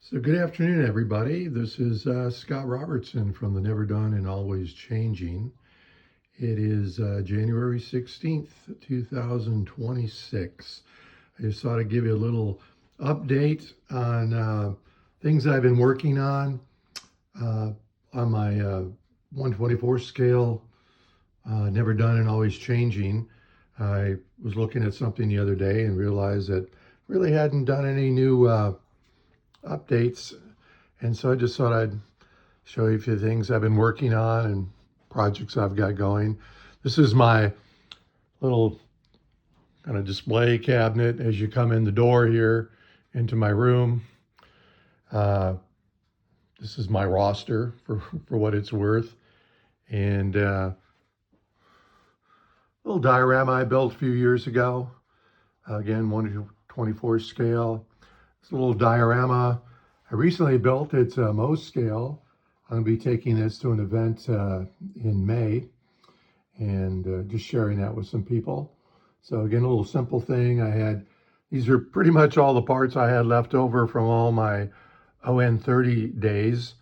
So good afternoon, everybody. This is Scott Robertson from the Never Done and Always Changing. It is January 16th, 2026. I just thought I'd give you a little update on things I've been working on my 124 scale, Never Done and Always Changing. I was looking at something the other day and realized that really hadn't done any new updates. And so I just thought I'd show you a few things I've been working on and projects I've got going. This is my little kind of display cabinet as you come in the door here into my room. This is my roster for what it's worth. And little diorama I built a few years ago. Again, 1/24 scale. This little diorama I recently built. It's a Mohs scale. I'm going to be taking this to an event in May and just sharing that with some people. So again, a little simple thing. These are pretty much all the parts I had left over from all my ON30 days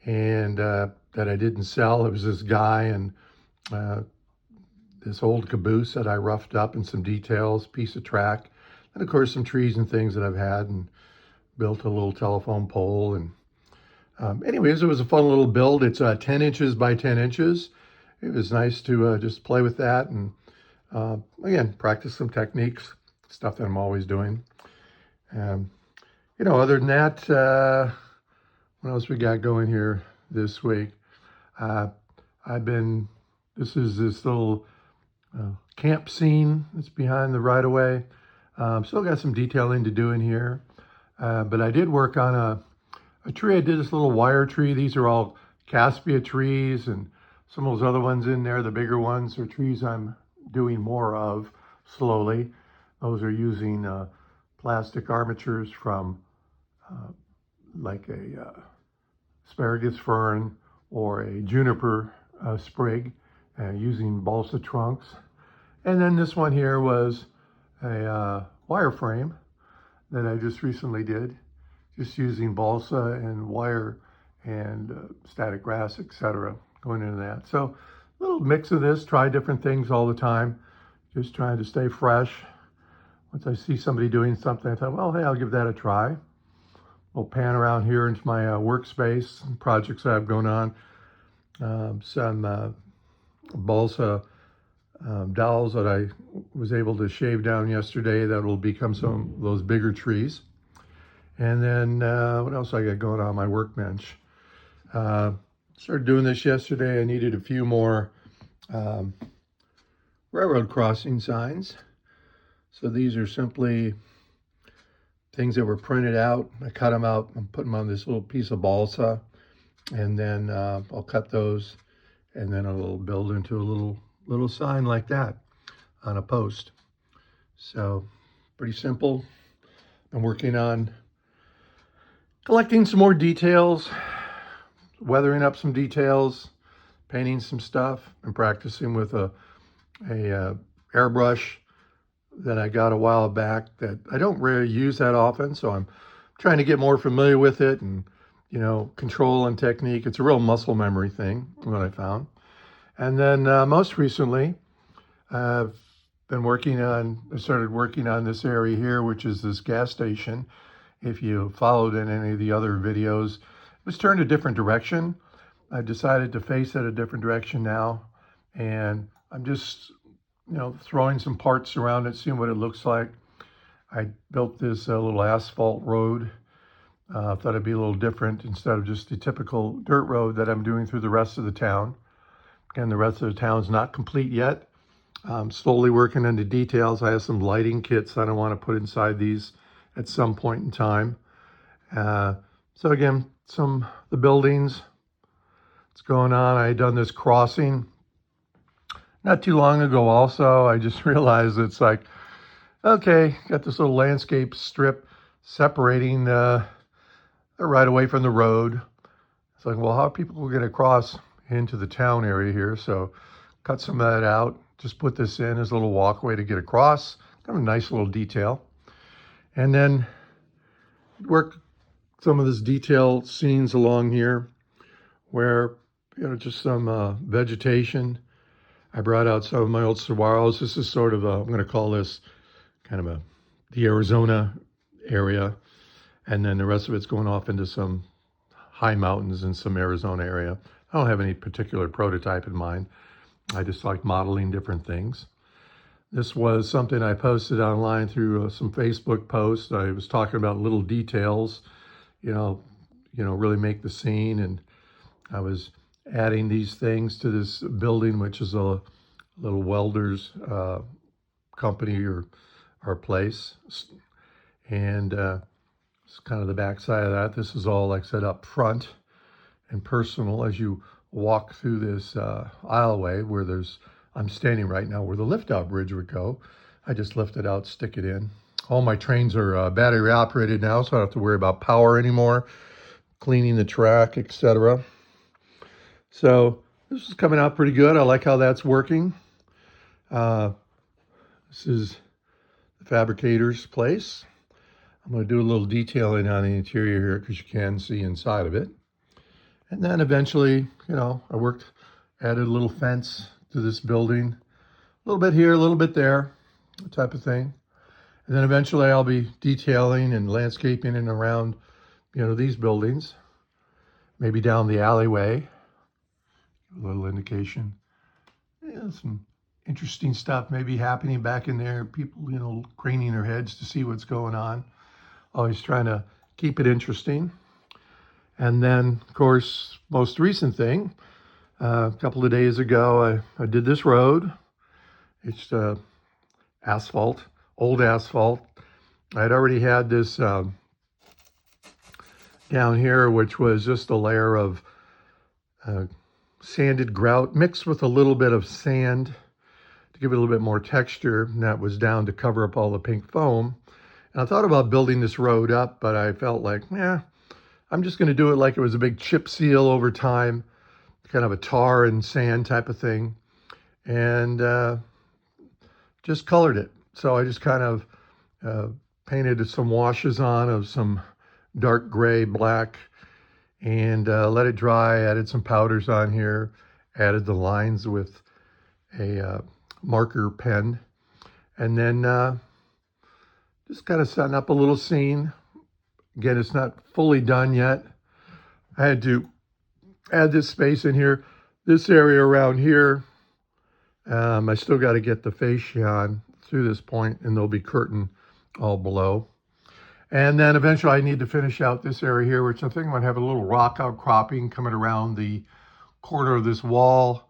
and that I didn't sell. It was this guy and this old caboose that I roughed up and some details, piece of track, and of course some trees and things that I've had, and built a little telephone pole. And anyways, it was a fun little build. It's 10 inches by 10 inches. It was nice to just play with that and again, practice some techniques, stuff that I'm always doing. Other than that, what else we got going here this week? This is this little camp scene that's behind the right-of-way. Still got some detailing to do in here. But I did work on a tree. I did this little wire tree. These are all Caspia trees, and some of those other ones in there, the bigger ones, are trees I'm doing more of slowly. Those are using plastic armatures from like a asparagus fern or a juniper sprig, using balsa trunks. And then this one here was a wireframe that I just recently did, just using balsa and wire and static grass, etc., going into that. So a little mix of this, try different things all the time, just trying to stay fresh. Once I see somebody doing something, I thought, well, hey, I'll give that a try. We'll pan around here into my workspace and projects I have going on. Some balsa dowels that I was able to shave down yesterday that will become some of those bigger trees. And then what else I got going on my workbench? Started doing this yesterday. I needed a few more railroad crossing signs. So these are simply things that were printed out. I cut them out and put them on this little piece of balsa. And then I'll cut those and then I'll build into a little sign like that on a post. So pretty simple. I'm working on collecting some more details, weathering up some details, painting some stuff, and practicing with a airbrush that I got a while back that I don't really use that often. So I'm trying to get more familiar with it and, control and technique. It's a real muscle memory thing, what I found. And then most recently, I've been I started working on this area here, which is this gas station. If you followed in any of the other videos, it was turned a different direction. I've decided to face it a different direction now. And I'm just, throwing some parts around it, seeing what it looks like. I built this little asphalt road. Thought it'd be a little different instead of just the typical dirt road that I'm doing through the rest of the town. Again, the rest of the town's not complete yet. I'm slowly working on the details. I have some lighting kits that I want to put inside these at some point in time. So again, the buildings, what's going on. I had done this crossing not too long ago also. I just realized it's like, okay, got this little landscape strip separating right away from the road. It's like, well, how are people going to cross into the town area here? So cut some of that out. Just put this in as a little walkway to get across. Kind of a nice little detail. And then work some of this detail scenes along here where, just some vegetation. I brought out some of my old saguaros. This is sort of I'm going to call this kind of the Arizona area. And then the rest of it's going off into some high mountains in some Arizona area. I don't have any particular prototype in mind. I just like modeling different things. This was something I posted online through some Facebook posts. I was talking about little details, really make the scene. And I was adding these things to this building, which is a little welder's company or place. And it's kind of the back side of that. This is all, like I said, up front and personal as you walk through this aisleway where I'm standing right now where the lift-out bridge would go. I just lift it out, stick it in. All my trains are battery operated now, so I don't have to worry about power anymore, cleaning the track, etc. So this is coming out pretty good. I like how that's working. This is the fabricator's place. I'm going to do a little detailing on the interior here because you can see inside of it. And then eventually, I added a little fence to this building. A little bit here, a little bit there, type of thing. And then eventually I'll be detailing and landscaping and around, these buildings. Maybe down the alleyway. A little indication. Some interesting stuff may be happening back in there. People, craning their heads to see what's going on. Always trying to keep it interesting. And then, of course, most recent thing, a couple of days ago, I did this road. It's asphalt, old asphalt. I'd already had this down here, which was just a layer of sanded grout mixed with a little bit of sand to give it a little bit more texture. And that was down to cover up all the pink foam. And I thought about building this road up, but I felt like, I'm just going to do it like it was a big chip seal over time, kind of a tar and sand type of thing, and just colored it. So I just kind of painted some washes on of some dark gray, black, and let it dry, added some powders on here, added the lines with a marker pen, and then just kind of setting up a little scene. Again, it's not fully done yet. I had to add this space in here. This area around here, I still got to get the fascia on through this point, and there'll be curtain all below. And then eventually I need to finish out this area here, which I think I'm going to have a little rock outcropping coming around the corner of this wall.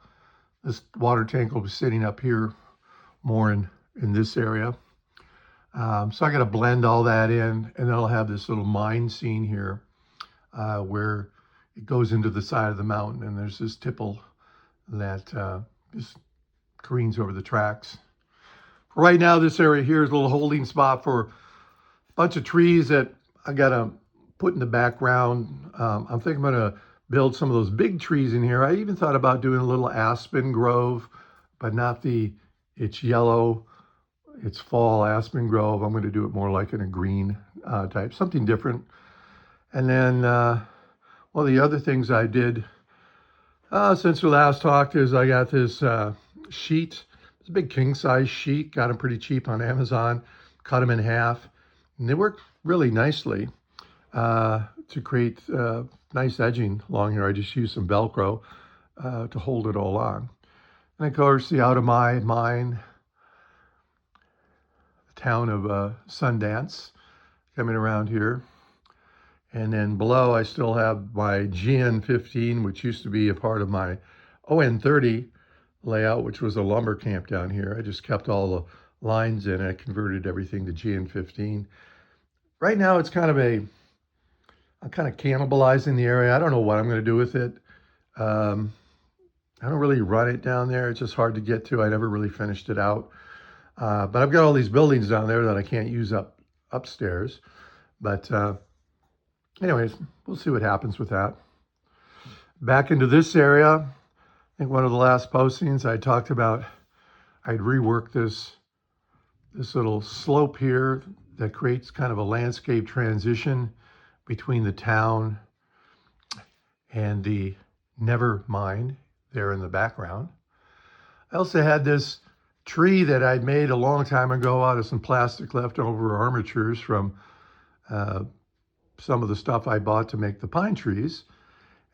This water tank will be sitting up here more in this area. So I got to blend all that in, and then I'll have this little mine scene here where it goes into the side of the mountain, and there's this tipple that just careens over the tracks. For right now, this area here is a little holding spot for a bunch of trees that I got to put in the background. I'm thinking I'm going to build some of those big trees in here. I even thought about doing a little aspen grove, but not it's yellow. It's fall aspen grove. I'm going to do it more like in a green type, something different. And then one of the other things I did since we last talked is I got this sheet. It's a big king size sheet. Got them pretty cheap on Amazon. Cut them in half. And they work really nicely to create nice edging along here. I just used some Velcro to hold it all on. And of course, the out of my mine, town of Sundance coming around here. And then below I still have my GN15, which used to be a part of my ON30 layout, which was a lumber camp down here. I just kept all the lines in. I converted everything to GN15. Right now it's I'm kind of cannibalizing the area. I don't know what I'm going to do with it. I don't really run it down there. It's just hard to get to. I never really finished it out. But I've got all these buildings down there that I can't use upstairs. But anyways, we'll see what happens with that. Back into this area, I think one of the last postings I talked about, I'd reworked this little slope here that creates kind of a landscape transition between the town and the Nevermind there in the background. I also had this tree that I'd made a long time ago out of some plastic leftover armatures from some of the stuff I bought to make the pine trees.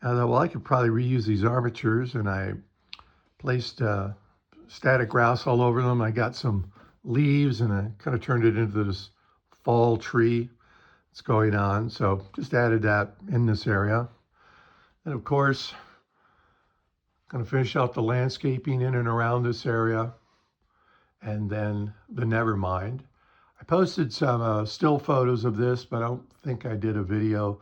And I thought, well, I could probably reuse these armatures, and I placed static grass all over them. I got some leaves and I kind of turned it into this fall tree that's going on. So just added that in this area. And of course, going to finish out the landscaping in and around this area, and then the Nevermind. I posted some still photos of this, but I don't think I did a video.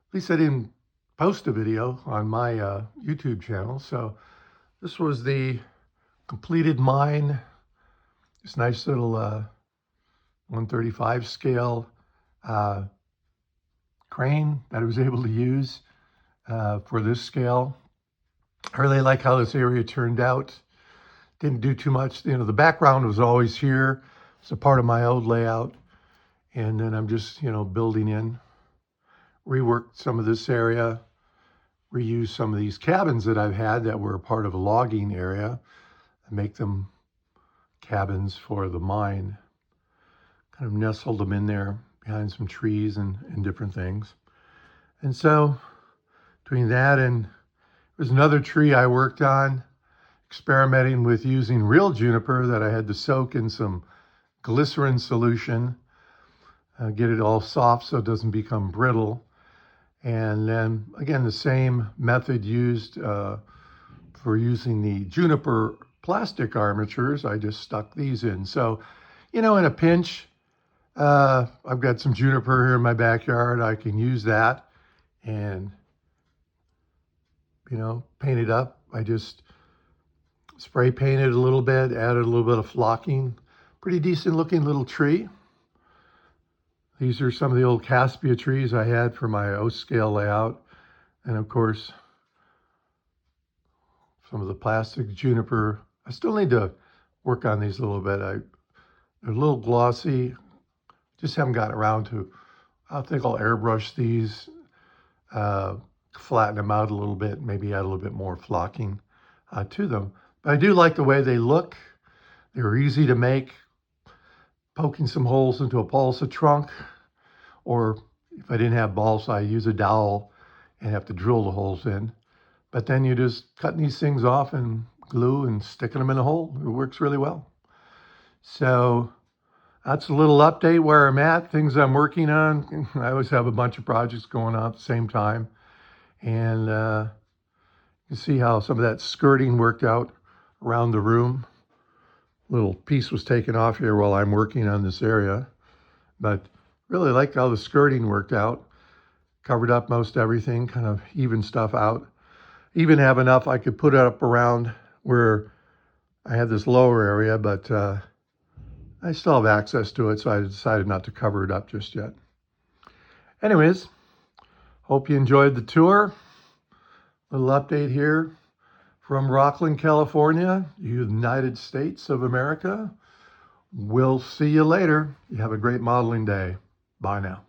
At least I didn't post a video on my YouTube channel. So this was the completed mine. This nice little 135 scale crane that I was able to use for this scale. I really like how this area turned out. Didn't do too much. You know, the background was always here. It's a part of my old layout. And then I'm just, building in. Reworked some of this area. Reused some of these cabins that I've had that were a part of a logging area. And make them cabins for the mine. Kind of nestled them in there behind some trees and different things. And so between that and there's another tree I worked on, experimenting with using real juniper that I had to soak in some glycerin solution, get it all soft so it doesn't become brittle. And then again, the same method used for using the juniper plastic armatures. I just stuck these in. So, in a pinch, I've got some juniper here in my backyard. I can use that and paint it up. I just spray painted a little bit, added a little bit of flocking. Pretty decent looking little tree. These are some of the old Caspia trees I had for my O scale layout. And of course, some of the plastic juniper. I still need to work on these a little bit. They're a little glossy. Just haven't gotten around to. I think I'll airbrush these, flatten them out a little bit, maybe add a little bit more flocking to them. But I do like the way they look. They were easy to make. Poking some holes into a balsa trunk, or if I didn't have balsa, I use a dowel and have to drill the holes in. But then you just cutting these things off and glue and sticking them in a hole. It works really well. So that's a little update where I'm at, things I'm working on. I always have a bunch of projects going on at the same time. And you can see how some of that skirting worked out around the room. Little piece was taken off here while I'm working on this area. But really like how the skirting worked out. Covered up most everything, kind of evened stuff out. Even have enough I could put it up around where I had this lower area, but I still have access to it, so I decided not to cover it up just yet. Anyways, hope you enjoyed the tour. Little update here from Rocklin, California, United States of America. We'll see you later. You have a great modeling day. Bye now.